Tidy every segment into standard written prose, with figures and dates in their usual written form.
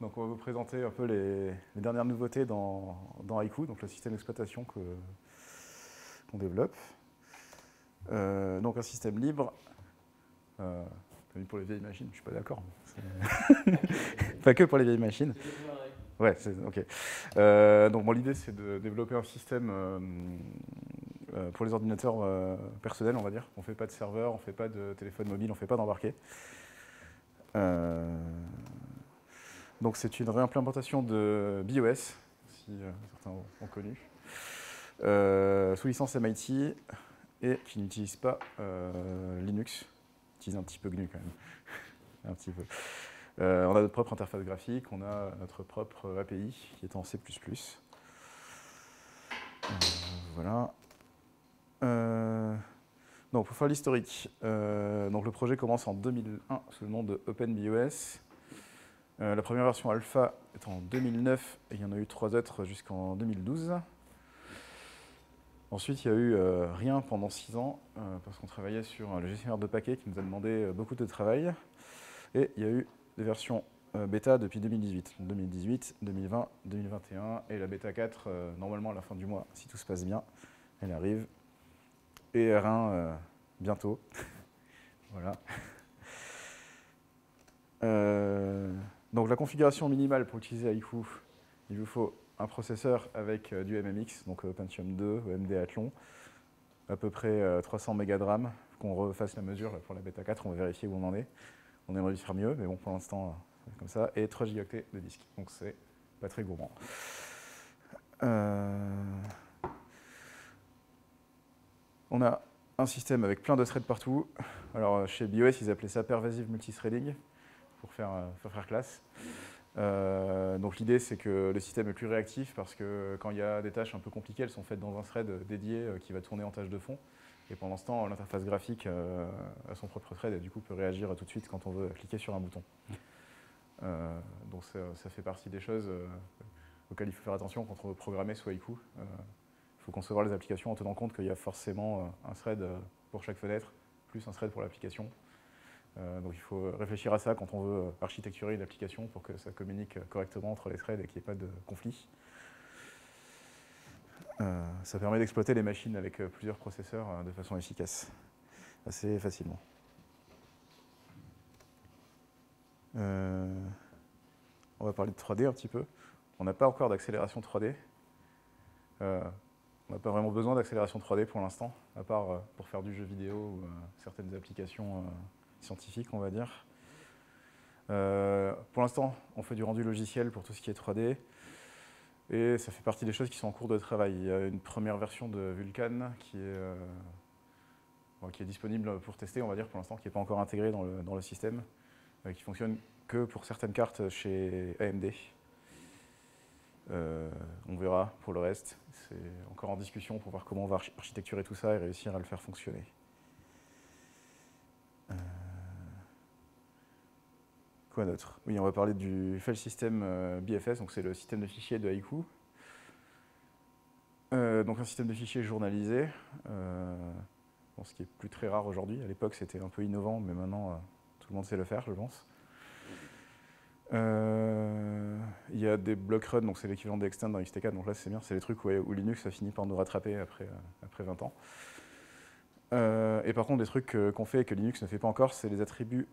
Donc on va vous présenter un peu les dernières nouveautés dans Haiku, donc le système d'exploitation qu'on développe. Donc un système libre, pour les vieilles machines, je suis pas d'accord. Pas que pour les vieilles machines. Ouais, ok. Donc bon, l'idée c'est de développer un système pour les ordinateurs personnels, on va dire. On fait pas de serveur, on fait pas de téléphone mobile, on fait pas d'embarqué. Donc c'est une réimplémentation de BIOS, si certains ont connu, sous licence MIT et qui n'utilise pas Linux, utilise un petit peu GNU quand même, un petit peu. On a notre propre interface graphique, on a notre propre API qui est en C++. Voilà. Donc pour faire l'historique, donc le projet commence en 2001 sous le nom de OpenBIOS. La première version alpha est en 2009 et il y en a eu 3 autres jusqu'en 2012. Ensuite, il y a eu rien pendant 6 ans parce qu'on travaillait sur le gestionnaire de paquets qui nous a demandé beaucoup de travail. Et il y a eu des versions bêta depuis 2018. 2018, 2020, 2021 et la bêta 4, normalement à la fin du mois, si tout se passe bien, elle arrive. Et R1 bientôt. Voilà. Donc la configuration minimale pour utiliser Haiku, il vous faut un processeur avec du MMX, donc Pentium 2, AMD Athlon, à peu près 300 mégas de RAM, qu'on refasse la mesure là, pour la bêta 4, on va vérifier où on en est. On aimerait faire mieux, mais bon, pour l'instant, c'est comme ça. Et 3 gigaoctets de disque, donc c'est pas très gourmand. On a un système avec plein de threads partout. Alors chez BIOS, ils appelaient ça Pervasive Multithreading, pour faire classe. Donc l'idée, c'est que le système est plus réactif parce que quand il y a des tâches un peu compliquées, elles sont faites dans un thread dédié qui va tourner en tâche de fond. Et pendant ce temps, l'interface graphique a son propre thread et du coup peut réagir tout de suite quand on veut cliquer sur un bouton. Donc ça fait partie des choses auxquelles il faut faire attention quand on veut programmer sous Haiku. Il faut concevoir les applications en tenant compte qu'il y a forcément un thread pour chaque fenêtre, plus un thread pour l'application. Donc il faut réfléchir à ça quand on veut architecturer une application pour que ça communique correctement entre les threads et qu'il n'y ait pas de conflit. Ça permet d'exploiter les machines avec plusieurs processeurs de façon efficace, assez facilement. On va parler de 3D un petit peu. On n'a pas encore d'accélération 3D. On n'a pas vraiment besoin d'accélération 3D pour l'instant, à part pour faire du jeu vidéo ou certaines applications scientifiques, on va dire. Pour l'instant, on fait du rendu logiciel pour tout ce qui est 3D. Et ça fait partie des choses qui sont en cours de travail. Il y a une première version de Vulkan qui est disponible pour tester, on va dire, pour l'instant, qui n'est pas encore intégrée dans le système, qui fonctionne que pour certaines cartes chez AMD. On verra pour le reste. C'est encore en discussion pour voir comment on va architecturer tout ça et réussir à le faire fonctionner. Quoi d'autre? Oui, on va parler du file system BFS, donc c'est le système de fichiers de Haiku. Donc un système de fichiers journalisé, ce qui est plus très rare aujourd'hui. À l'époque, c'était un peu innovant, mais maintenant, tout le monde sait le faire, je pense. Il y a des block run, donc c'est l'équivalent d'extend dans XT4, donc là c'est bien, c'est les trucs où Linux a fini par nous rattraper après 20 ans. Et par contre, des trucs qu'on fait et que Linux ne fait pas encore, c'est les attributs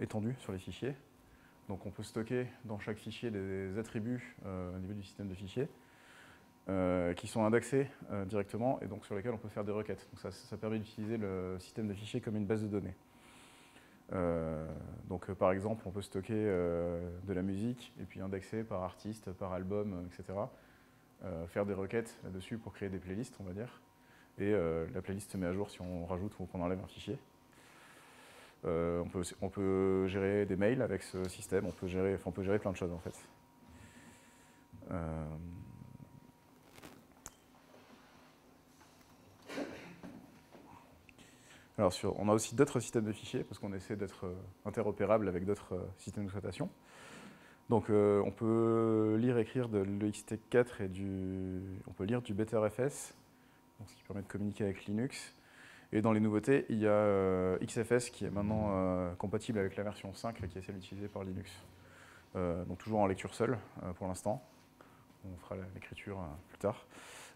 étendus sur les fichiers. Donc on peut stocker dans chaque fichier des attributs au niveau du système de fichiers qui sont indexés directement et donc sur lesquels on peut faire des requêtes. Donc ça permet d'utiliser le système de fichiers comme une base de données. Donc par exemple, on peut stocker de la musique et puis indexer par artiste, par album, etc. Faire des requêtes là-dessus pour créer des playlists, on va dire. Et la playlist se met à jour si on rajoute ou qu'on enlève un fichier. On peut gérer des mails avec ce système, on peut gérer plein de choses en fait. Alors on a aussi d'autres systèmes de fichiers parce qu'on essaie d'être interopérable avec d'autres systèmes d'exploitation. Donc on peut lire et écrire de l'EXT4 et on peut lire du BetterFS, donc ce qui permet de communiquer avec Linux. Et dans les nouveautés, il y a XFS qui est maintenant compatible avec la version 5 qui est celle utilisée par Linux. donc toujours en lecture seule pour l'instant. On fera l'écriture plus tard.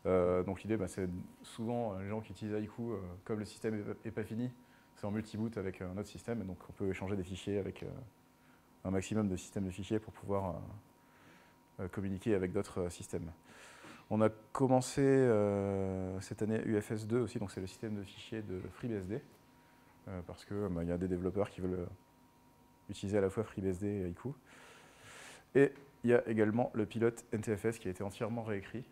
Donc l'idée, c'est souvent les gens qui utilisent Haiku, comme le système n'est pas fini, c'est en multi-boot avec un autre système, et donc on peut échanger des fichiers avec un maximum de systèmes de fichiers pour pouvoir communiquer avec d'autres systèmes. On a commencé cette année UFS2 aussi, donc c'est le système de fichiers de FreeBSD, parce qu'il y a des développeurs qui veulent utiliser à la fois FreeBSD et Haiku. Et il y a également le pilote NTFS qui a été entièrement réécrit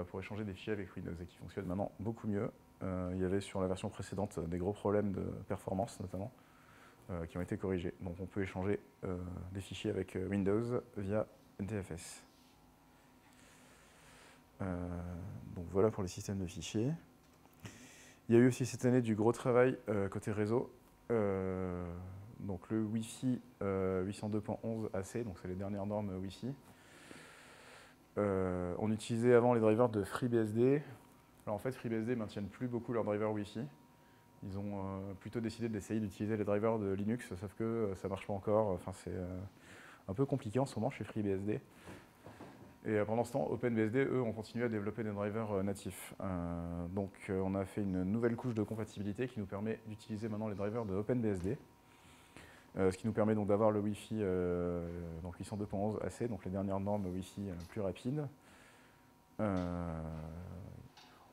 pour échanger des fichiers avec Windows et qui fonctionne maintenant beaucoup mieux. Il y avait sur la version précédente des gros problèmes de performance notamment qui ont été corrigés. Donc on peut échanger des fichiers avec Windows via NTFS. Donc voilà pour les systèmes de fichiers. Il y a eu aussi cette année du gros travail côté réseau. Donc le Wi-Fi 802.11 AC, donc c'est les dernières normes Wi-Fi. On utilisait avant les drivers de FreeBSD. Alors en fait, FreeBSD ne maintiennent plus beaucoup leurs drivers Wi-Fi. Ils ont plutôt décidé d'essayer d'utiliser les drivers de Linux, sauf que ça ne marche pas encore. Enfin, c'est un peu compliqué en ce moment chez FreeBSD. Et pendant ce temps, OpenBSD, eux, ont continué à développer des drivers natifs. Donc on a fait une nouvelle couche de compatibilité qui nous permet d'utiliser maintenant les drivers de OpenBSD. Ce qui nous permet donc d'avoir le Wi-Fi 802.11 AC, donc les dernières normes Wi-Fi plus rapides.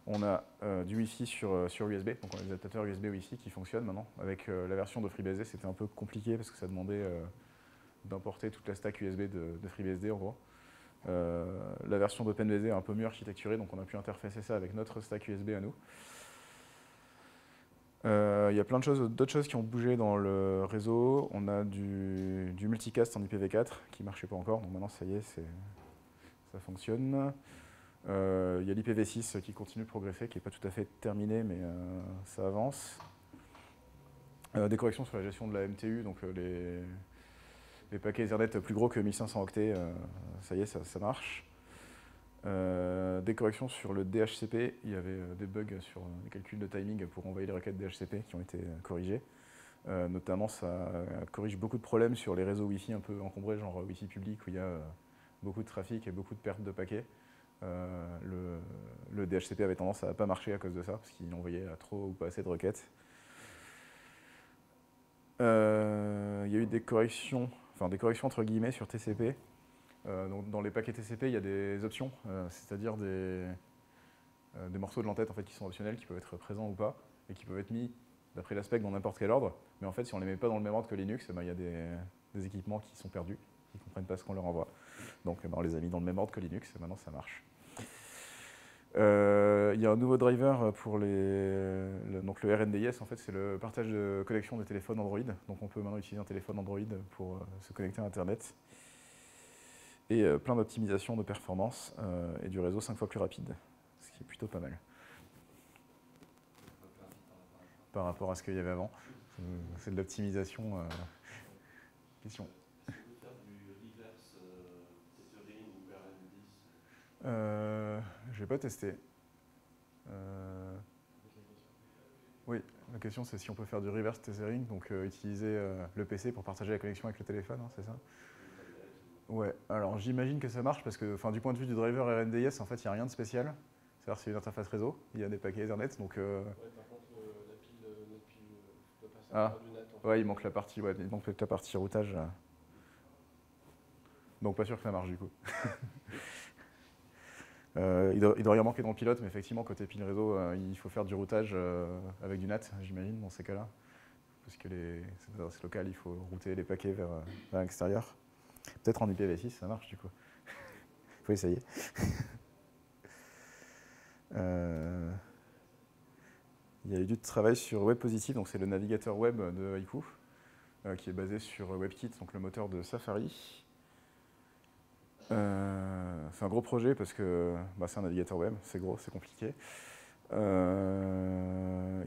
On a du Wi-Fi sur USB, donc on a des adaptateurs USB Wi-Fi qui fonctionnent maintenant. Avec la version de FreeBSD, c'était un peu compliqué parce que ça demandait d'importer toute la stack USB de FreeBSD en gros. La version d'OpenBSD est un peu mieux architecturée, donc on a pu interfacer ça avec notre stack USB à nous. Il y a plein de choses, d'autres choses qui ont bougé dans le réseau. On a du multicast en IPv4 qui ne marchait pas encore, donc maintenant ça y est, ça fonctionne. Il y a l'IPv6 qui continue de progresser, qui n'est pas tout à fait terminé, mais ça avance. Des corrections sur la gestion de la MTU, donc les paquets Ethernet plus gros que 1500 octets, ça y est, ça marche. Des corrections sur le DHCP, il y avait des bugs sur les calculs de timing pour envoyer les requêtes DHCP qui ont été corrigés. Notamment, ça corrige beaucoup de problèmes sur les réseaux Wi-Fi un peu encombrés, genre Wi-Fi public, où il y a beaucoup de trafic et beaucoup de pertes de paquets. Le DHCP avait tendance à ne pas marcher à cause de ça, parce qu'il envoyait trop ou pas assez de requêtes. Il y a eu des corrections entre guillemets sur TCP. Donc dans les paquets TCP, il y a des options, c'est-à-dire des morceaux de l'entête en fait, qui sont optionnels, qui peuvent être présents ou pas, et qui peuvent être mis d'après l'aspect dans n'importe quel ordre. Mais en fait, si on ne les met pas dans le même ordre que Linux, il y a des équipements qui sont perdus, qui ne comprennent pas ce qu'on leur envoie. Donc on les a mis dans le même ordre que Linux, et maintenant ça marche. Il y a un nouveau driver pour donc le RNDIS, en fait, c'est le partage de connexion des téléphones Android. Donc on peut maintenant utiliser un téléphone Android pour se connecter à Internet. Et plein d'optimisations de performance et du réseau 5 fois plus rapide, ce qui est plutôt pas mal. Par rapport à ce qu'il y avait avant. C'est de l'optimisation. Question. Est-ce qu'on peut faire du reverse tethering ou RN10 Je n'ai pas testé. Oui, la question c'est si on peut faire du reverse tethering, donc utiliser le PC pour partager la connexion avec le téléphone, hein, c'est ça? Ouais, alors j'imagine que ça marche parce que du point de vue du driver RNDIS, en fait, il n'y a rien de spécial. C'est-à-dire c'est une interface réseau, il y a des paquets Ethernet, donc... Ouais, par contre, notre pile doit passer à travers du net. En fait. Ouais, il manque la partie, peut-être la partie routage. Donc pas sûr que ça marche du coup. Il doit rien manquer dans le pilote, mais effectivement, côté pile réseau, il faut faire du routage avec du NAT, j'imagine, dans ces cas-là. Parce que c'est local, il faut router les paquets vers l'extérieur. Peut-être en IPv6, ça marche du coup. Il faut essayer. Il y a eu du travail sur WebPositive, donc c'est le navigateur web de Haiku, qui est basé sur WebKit, donc le moteur de Safari. C'est un gros projet parce que c'est un navigateur web, c'est gros, c'est compliqué. Il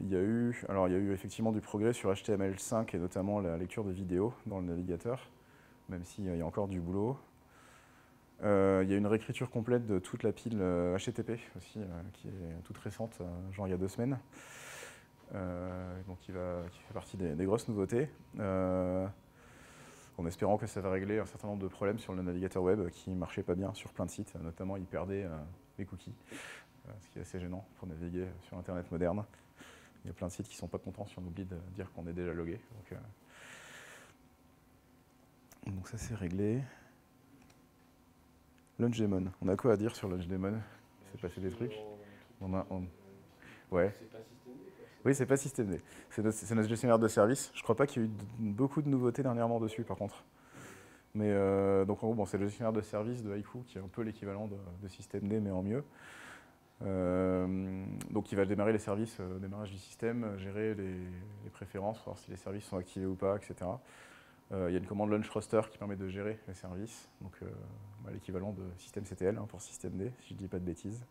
y a eu effectivement du progrès sur HTML5 et notamment la lecture de vidéos dans le navigateur, même s'il y a encore du boulot. Il y a une réécriture complète de toute la pile HTTP aussi, qui est toute récente, genre il y a 2 semaines. Donc qui fait partie des grosses nouveautés. en espérant que ça va régler un certain nombre de problèmes sur le navigateur web qui ne marchaient pas bien sur plein de sites, notamment il perdait les cookies, ce qui est assez gênant pour naviguer sur Internet moderne. Il y a plein de sites qui ne sont pas contents si on oublie de dire qu'on est déjà logué. Donc ça c'est réglé. LaunchDaemon, on a quoi à dire sur LaunchDaemon? Il s'est passé des trucs. Ouais. C'est pas systémé, quoi. Oui, c'est pas systémé. C'est notre gestionnaire de service. Je crois pas qu'il y ait eu beaucoup de nouveautés dernièrement dessus, par contre. Mais donc en gros, bon, c'est le gestionnaire de service de Haiku qui est un peu l'équivalent de systemd, mais en mieux. Donc il va démarrer les services au démarrage du système, gérer les préférences, voir si les services sont activés ou pas, etc. Il y a une commande launch roster qui permet de gérer les services, donc l'équivalent de systemctl pour systemd, si je ne dis pas de bêtises.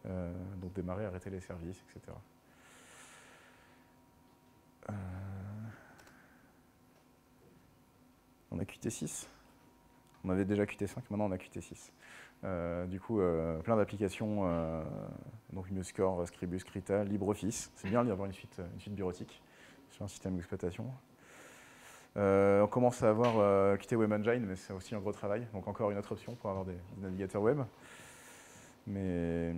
Donc démarrer, arrêter les services, etc. On a Qt6. On avait déjà Qt5, maintenant on a Qt6. Du coup, plein d'applications, donc MuseScore, Scribus, Krita, LibreOffice. C'est bien d'avoir une suite bureautique sur un système d'exploitation. On commence à avoir Qt Web Engine, mais c'est aussi un gros travail. Donc encore une autre option pour avoir des navigateurs web. Mais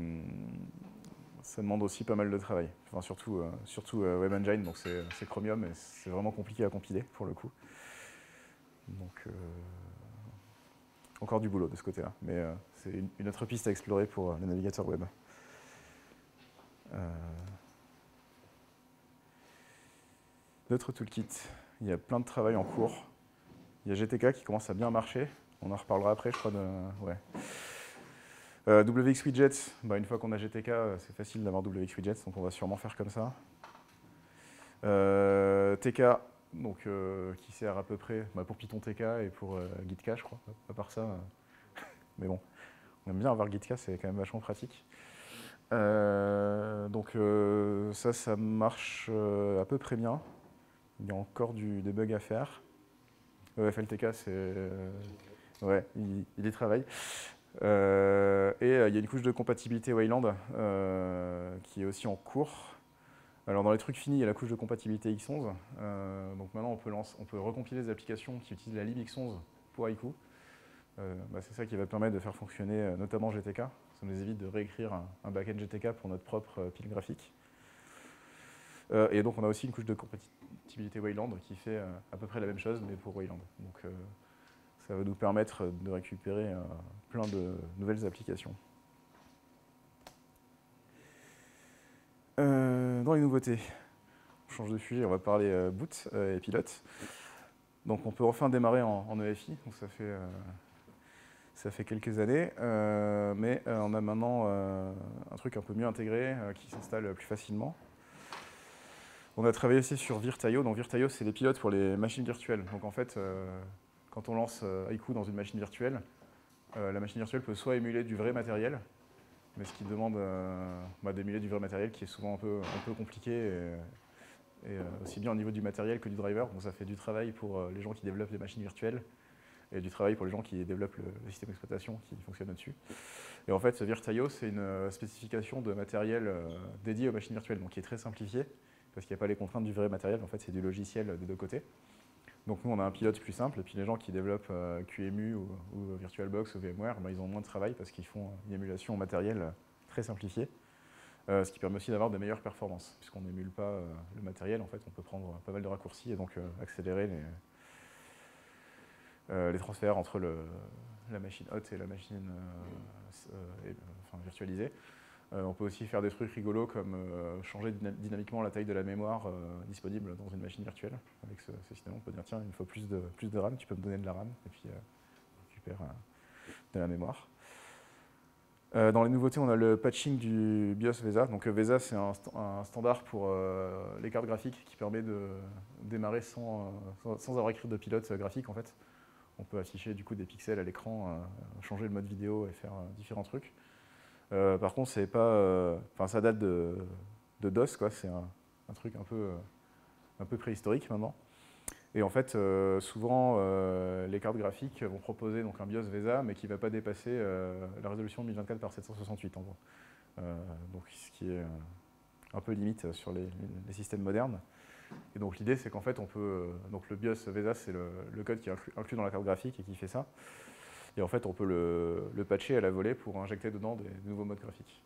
ça demande aussi pas mal de travail. Enfin, surtout Web Engine, donc c'est Chromium, et c'est vraiment compliqué à compiler pour le coup. Donc encore du boulot de ce côté-là, mais c'est une autre piste à explorer pour les navigateurs web. D'autres toolkits, il y a plein de travail en cours. Il y a GTK qui commence à bien marcher. On en reparlera après, je crois. Ouais. WXWidgets, une fois qu'on a GTK, c'est facile d'avoir WXWidgets, donc on va sûrement faire comme ça. TK, donc, qui sert à peu près pour Python TK et pour GitK, je crois. À part ça, mais bon, on aime bien avoir GitK, c'est quand même vachement pratique. Donc ça marche à peu près bien. Il y a encore des bugs à faire. FLTK, c'est... ouais, il y travaille. Et il y a une couche de compatibilité Wayland qui est aussi en cours. Alors dans les trucs finis, il y a la couche de compatibilité X11. Donc maintenant, on peut recompiler des applications qui utilisent la lib X11 pour Haiku. C'est ça qui va permettre de faire fonctionner notamment GTK. Ça nous évite de réécrire un backend GTK pour notre propre pile graphique. Et donc on a aussi une couche de compatibilité Wayland qui fait à peu près la même chose, mais pour Wayland. Donc ça va nous permettre de récupérer plein de nouvelles applications. Dans les nouveautés, on change de sujet, on va parler boot et pilote. Donc on peut enfin démarrer en EFI, donc ça fait quelques années, mais on a maintenant un truc un peu mieux intégré qui s'installe plus facilement. On a travaillé aussi sur Virt.io. Donc Virt.io, c'est les pilotes pour les machines virtuelles. Donc en fait, quand on lance Haiku dans une machine virtuelle, la machine virtuelle peut soit émuler du vrai matériel, mais ce qui demande d'émuler du vrai matériel qui est souvent un peu compliqué, et aussi bien au niveau du matériel que du driver. Donc ça fait du travail pour les gens qui développent des machines virtuelles et du travail pour les gens qui développent le système d'exploitation qui fonctionne dessus. Et en fait, ce Virt.io, c'est une spécification de matériel dédié aux machines virtuelles, donc qui est très simplifiée, parce qu'il n'y a pas les contraintes du vrai matériel. En fait, c'est du logiciel des deux côtés. Donc nous, on a un pilote plus simple, et puis les gens qui développent QEMU ou VirtualBox ou VMware, ils ont moins de travail parce qu'ils font une émulation au matériel très simplifiée, ce qui permet aussi d'avoir de meilleures performances. Puisqu'on n'émule pas le matériel, en fait, on peut prendre pas mal de raccourcis et donc accélérer les transferts entre la machine hot et la machine virtualisée. On peut aussi faire des trucs rigolos comme changer dynamiquement la taille de la mémoire disponible dans une machine virtuelle. Avec ce système, on peut dire tiens, il me faut plus de RAM, tu peux me donner de la RAM, et puis on récupère de la mémoire. Dans les nouveautés, on a le patching du BIOS VESA. Donc VESA, c'est un standard pour les cartes graphiques qui permet de démarrer sans avoir écrit de pilote graphique en fait. On peut afficher du coup des pixels à l'écran, changer le mode vidéo et faire différents trucs. Par contre, c'est pas, ça date de DOS, quoi. C'est un truc un peu préhistorique maintenant. Et en fait, souvent, les cartes graphiques vont proposer donc un BIOS VESA, mais qui ne va pas dépasser la résolution 1024 par 768 en gros. Donc, ce qui est un peu limite sur les systèmes modernes. Et donc l'idée, c'est qu'en fait, on peut, donc le BIOS VESA, c'est le code qui est inclus dans la carte graphique et qui fait ça. Et en fait, on peut le patcher à la volée pour injecter dedans des nouveaux modes graphiques.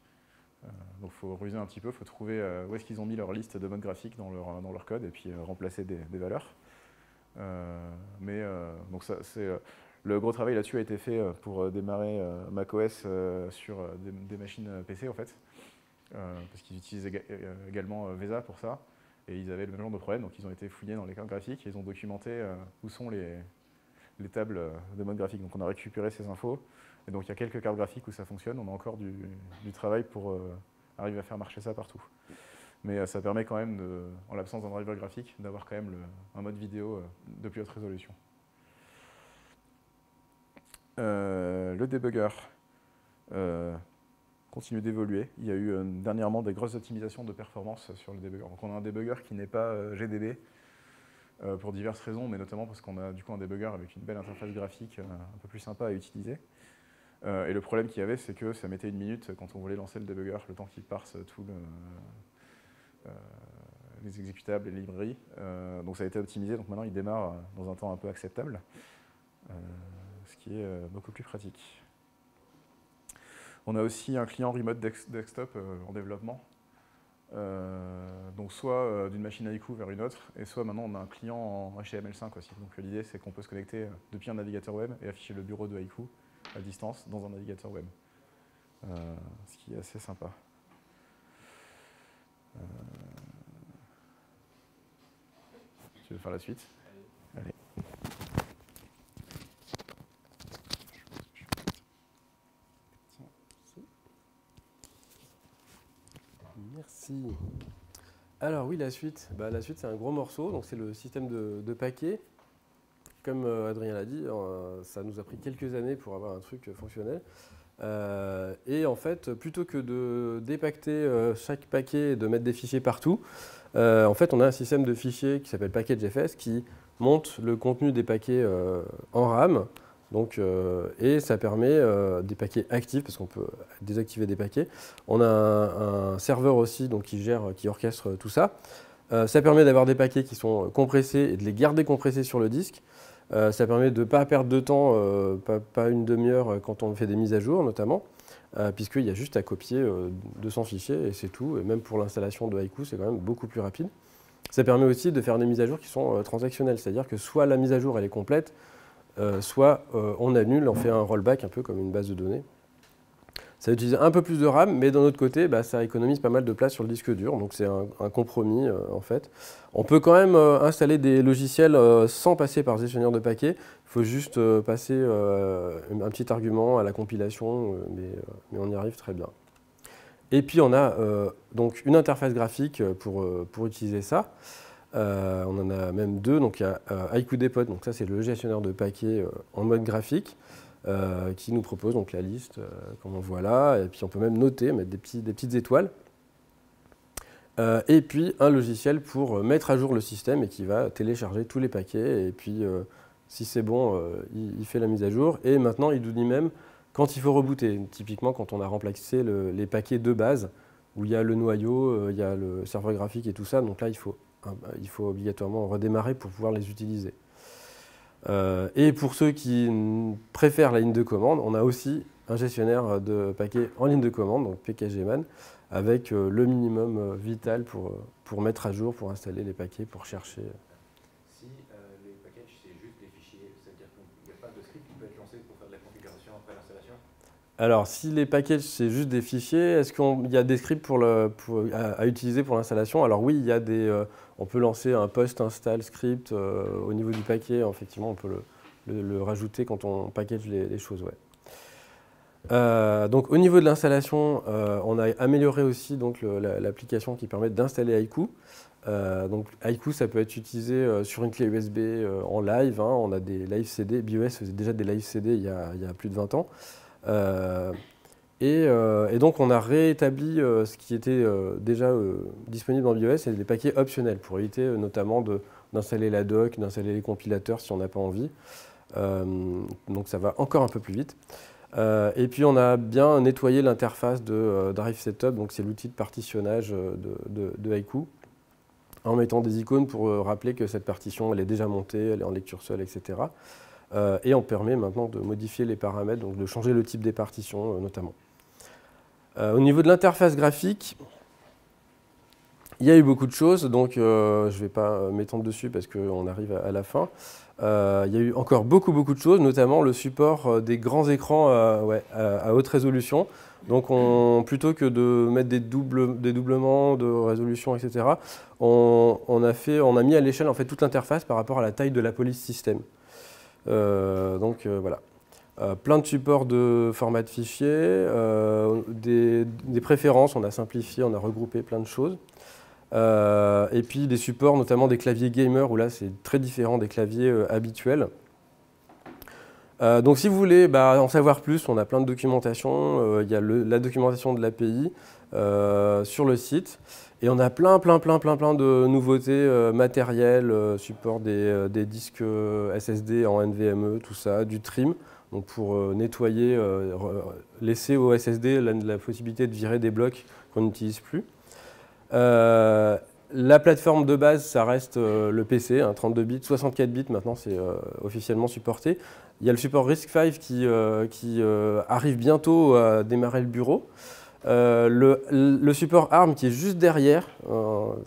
Donc il faut ruser un petit peu, il faut trouver où est-ce qu'ils ont mis leur liste de modes graphiques dans leur code et puis remplacer des valeurs. Donc ça, le gros travail là-dessus a été fait pour démarrer macOS sur des machines PC en fait, parce qu'ils utilisent également VESA pour ça, et ils avaient le même genre de problème, donc ils ont été fouillés dans les cartes graphiques et ils ont documenté où sont les tables de mode graphique. Donc on a récupéré ces infos, et donc il y a quelques cartes graphiques où ça fonctionne, on a encore du travail pour arriver à faire marcher ça partout. Mais ça permet quand même, en l'absence d'un driver graphique, d'avoir quand même un mode vidéo de plus haute résolution. Le debugger continue d'évoluer. Il y a eu dernièrement des grosses optimisations de performance sur le debugger. Donc on a un debugger qui n'est pas GDB pour diverses raisons, mais notamment parce qu'on a du coup un debugger avec une belle interface graphique un peu plus sympa à utiliser. Et le problème qu'il y avait, c'est que ça mettait 1 minute quand on voulait lancer le debugger, le temps qu'il parse tout les exécutables et les librairies. Donc ça a été optimisé, donc maintenant il démarre dans un temps un peu acceptable, ce qui est beaucoup plus pratique. On a aussi un client remote desktop en développement, donc soit d'une machine Haiku vers une autre, et soit maintenant on a un client en HTML5 aussi. Donc l'idée c'est qu'on peut se connecter depuis un navigateur web et afficher le bureau de Haiku à distance dans un navigateur web, ce qui est assez sympa. Tu veux faire la suite? Allez. Merci. Alors oui, la suite. La suite, c'est un gros morceau. Donc c'est le système de paquets. Comme Adrien l'a dit, ça nous a pris quelques années pour avoir un truc fonctionnel. Et en fait, plutôt que de dépacter chaque paquet et de mettre des fichiers partout, en fait, on a un système de fichiers qui s'appelle package.js qui monte le contenu des paquets en RAM. Donc, et ça permet des paquets actifs, parce qu'on peut désactiver des paquets. On a un serveur aussi donc, qui orchestre tout ça. Ça permet d'avoir des paquets qui sont compressés et de les garder compressés sur le disque. Ça permet de ne pas perdre de temps, pas une demi-heure quand on fait des mises à jour notamment, puisqu'il y a juste à copier 200 fichiers et c'est tout. Et même pour l'installation de Haiku, c'est quand même beaucoup plus rapide. Ça permet aussi de faire des mises à jour qui sont transactionnelles, c'est-à-dire que soit la mise à jour elle est complète, soit on annule, on fait un rollback un peu comme une base de données. Ça utilise un peu plus de RAM, mais d'un autre côté, ça économise pas mal de place sur le disque dur, donc c'est un compromis en fait. On peut quand même installer des logiciels sans passer par gestionnaire de paquets. Il faut juste passer un petit argument à la compilation, mais on y arrive très bien. Et puis on a donc une interface graphique pour utiliser ça. On en a même deux, donc il y a Haiku Depot, donc ça c'est le gestionnaire de paquets en mode graphique. Qui nous propose donc la liste, comme on voit là, et puis on peut même noter, mettre des petites étoiles. Et puis un logiciel pour mettre à jour le système et qui va télécharger tous les paquets, et puis si c'est bon, il fait la mise à jour. Et maintenant, il nous dit même quand il faut rebooter, typiquement quand on a remplacé les paquets de base, où il y a le noyau, il y a le serveur graphique et tout ça, donc là il faut obligatoirement redémarrer pour pouvoir les utiliser. Et pour ceux qui préfèrent la ligne de commande, on a aussi un gestionnaire de paquets en ligne de commande, donc pkgman, avec le minimum vital pour mettre à jour, pour installer les paquets, pour chercher. Si les packages, c'est juste des fichiers, c'est-à-dire qu'il n'y a pas de script qui peut être lancé pour faire de la configuration après l'installation? Alors, si les packages, c'est juste des fichiers, est-ce qu'il y a des scripts à utiliser pour l'installation? Alors oui, il y a on peut lancer un post-install script au niveau du paquet. Effectivement, on peut le rajouter quand on package les choses. Ouais. Donc, au niveau de l'installation, on a amélioré aussi l'application qui permet d'installer Haiku. Donc, Haiku, ça peut être utilisé sur une clé USB en live. On a des live CD. BIOS faisait déjà des live CD il y a plus de 20 ans. Et donc on a réétabli ce qui était déjà disponible dans BIOS et les paquets optionnels pour éviter notamment d'installer la doc, d'installer les compilateurs si on n'a pas envie. Donc ça va encore un peu plus vite. Et puis on a bien nettoyé l'interface de Drive Setup, donc c'est l'outil de partitionnage de Haiku. en mettant des icônes pour rappeler que cette partition elle est déjà montée, elle est en lecture seule, etc. Et on permet maintenant de modifier les paramètres, donc de changer le type des partitions notamment. Au niveau de l'interface graphique, il y a eu beaucoup de choses, donc je ne vais pas m'étendre dessus parce qu'on arrive à la fin. Il y a eu encore beaucoup de choses, notamment le support des grands écrans à haute résolution. Donc plutôt que de mettre des doublements de résolution, etc., on a mis à l'échelle en fait, toute l'interface par rapport à la taille de la police système. Voilà. Plein de supports de format de fichiers, des préférences, on a simplifié, on a regroupé plein de choses. Et puis des supports, notamment des claviers gamer, où là c'est très différent des claviers habituels. Donc si vous voulez en savoir plus, on a plein de documentation. Il y a la documentation de l'API sur le site. Et on a plein de nouveautés matérielles, support des disques SSD en NVMe, tout ça, du trim. Donc pour nettoyer, laisser au SSD la possibilité de virer des blocs qu'on n'utilise plus. La plateforme de base, ça reste le PC, 32 bits, 64 bits maintenant, c'est officiellement supporté. Il y a le support RISC-V qui arrive bientôt à démarrer le bureau. Le support ARM qui est juste derrière, on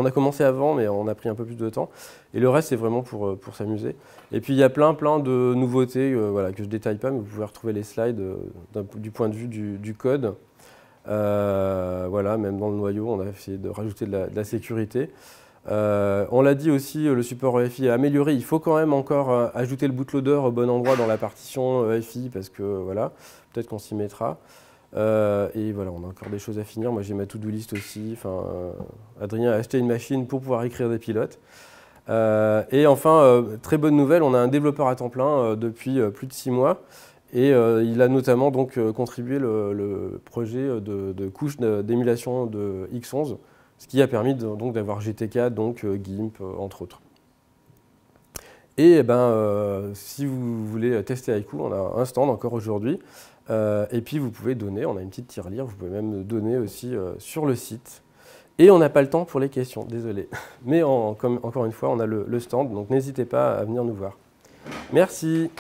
a commencé avant, mais on a pris un peu plus de temps. Et le reste, c'est vraiment pour s'amuser. Et puis, il y a plein de nouveautés que je ne détaille pas, mais vous pouvez retrouver les slides du point de vue du code. Voilà, même dans le noyau, on a essayé de rajouter de la sécurité. On l'a dit aussi, le support EFI est amélioré. Il faut quand même encore ajouter le bootloader au bon endroit dans la partition EFI parce que voilà, peut-être qu'on s'y mettra. Et voilà, on a encore des choses à finir. Moi, j'ai ma to-do list aussi. Adrien a acheté une machine pour pouvoir écrire des pilotes. Et enfin, très bonne nouvelle, on a un développeur à temps plein depuis plus de 6 mois. Et il a notamment donc contribué le projet de couche d'émulation de X11, ce qui a permis donc d'avoir GTK, donc GIMP, entre autres. Et si vous voulez tester Haiku, on a un stand encore aujourd'hui. Et puis vous pouvez donner, on a une petite tirelire, vous pouvez même donner aussi sur le site. Et on n'a pas le temps pour les questions, désolé. Mais encore une fois, on a le stand, donc n'hésitez pas à venir nous voir. Merci.